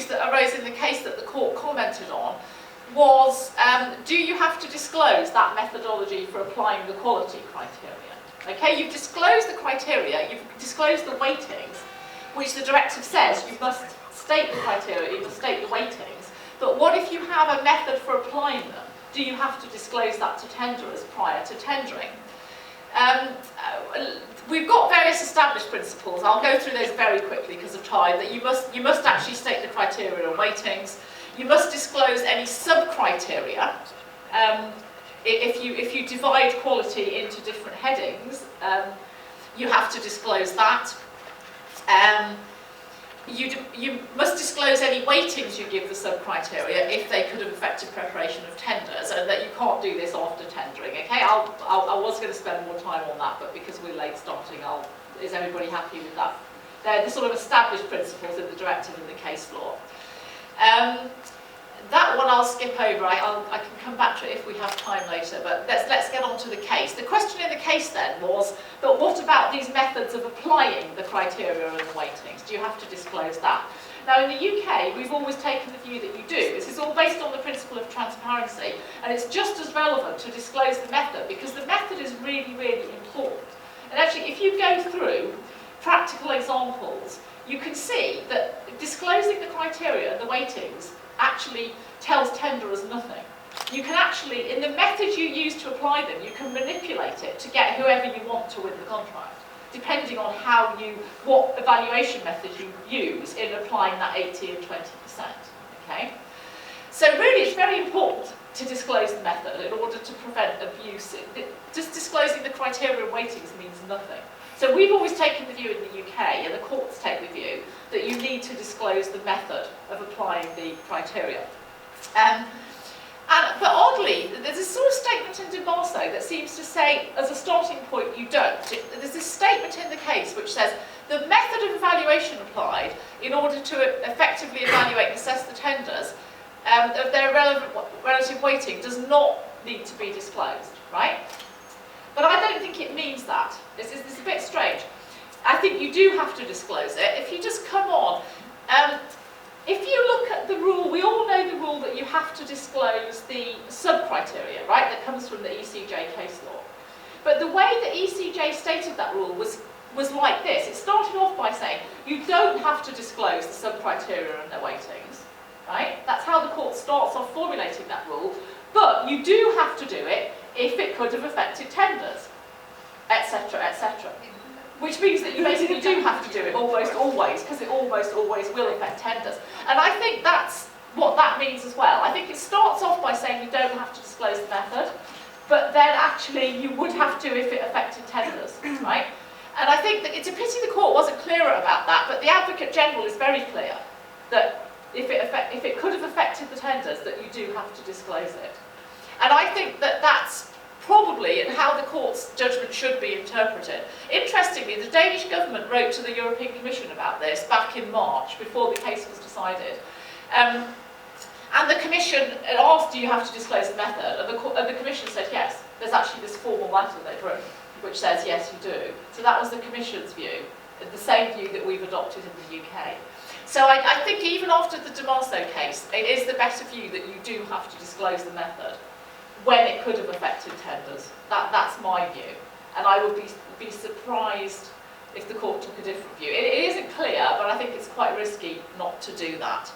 that arose in the case that the court commented on was, do you have to disclose that methodology for applying the quality criteria? Okay, you've disclosed the criteria, you've disclosed the weightings, which the directive says you must state the criteria, you must state the weightings, but what if you have a method for applying them? Do you have to disclose that to tenderers prior to tendering? We've got various established principles. I'll go through those very quickly because of time. That you must actually state the criteria and weightings. You must disclose any sub-criteria. If you divide quality into different headings, you have to disclose that. You must disclose any weightings you give the sub-criteria if they could have affected preparation of tenders, and that you can't do this after tendering. Okay, I was going to spend more time on that, but because we're late starting, is everybody happy with that? They're the sort of established principles in the directive and the case law. That one I'll skip over. I can come back to it if we have time later, but let's get on to the case. The question in the case then was, but what about these methods of applying the criteria and the weightings? Do you have to disclose that? Now in the UK, we've always taken the view that you do. This is all based on the principle of transparency, and it's just as relevant to disclose the method, because the method is really, really important. And actually, if you go through practical examples, you can see that disclosing the criteria and the weightings actually tells tenderers nothing. You can actually, in the method you use to apply them, you can manipulate it to get whoever you want to win the contract, depending on what evaluation method you use in applying that 80 and 20%. Okay? So really it's very important to disclose the method in order to prevent abuse. Just disclosing the criteria and weightings means nothing. So we've always taken the view in the UK, and the courts take the view, that you need to disclose the method of applying the criteria. But oddly, there's a sort of statement in DeMarso that seems to say, as a starting point, you don't. There's this statement in the case which says, the method of evaluation applied in order to effectively evaluate and assess the tenders of their relative weighting does not need to be disclosed, right? But I don't think it means that. This is a bit strange. I think you do have to disclose it. If you just come on, if you look at the rule, we all know the rule that you have to disclose the sub-criteria, right? That comes from the ECJ case law. But the way the ECJ stated that rule was like this. It started off by saying, you don't have to disclose the sub-criteria and their weightings, right? That's how the court starts off formulating that rule. But you do have to do it if it could have affected tenders, etc., etc. Which means that you basically do have to do it almost always, because it almost always will affect tenders. And I think that's what that means as well. I think it starts off by saying you don't have to disclose the method, but then actually you would have to if it affected tenders, right? And I think that it's a pity the court wasn't clearer about that, but the Advocate General is very clear that if it could have affected the tenders, that you do have to disclose it. And I think that that's probably how the court's judgment should be interpreted. Interestingly, the Danish government wrote to the European Commission about this back in March, before the case was decided. And the Commission asked, do you have to disclose the method? And the Commission said yes. There's actually this formal letter they've written, which says yes, you do. So that was the Commission's view, the same view that we've adopted in the UK. So I think even after the DeMarso case, it is the better view that you do have to disclose the method when it could have affected tenders. That's my view. And I would be surprised if the court took a different view. It isn't clear, but I think it's quite risky not to do that.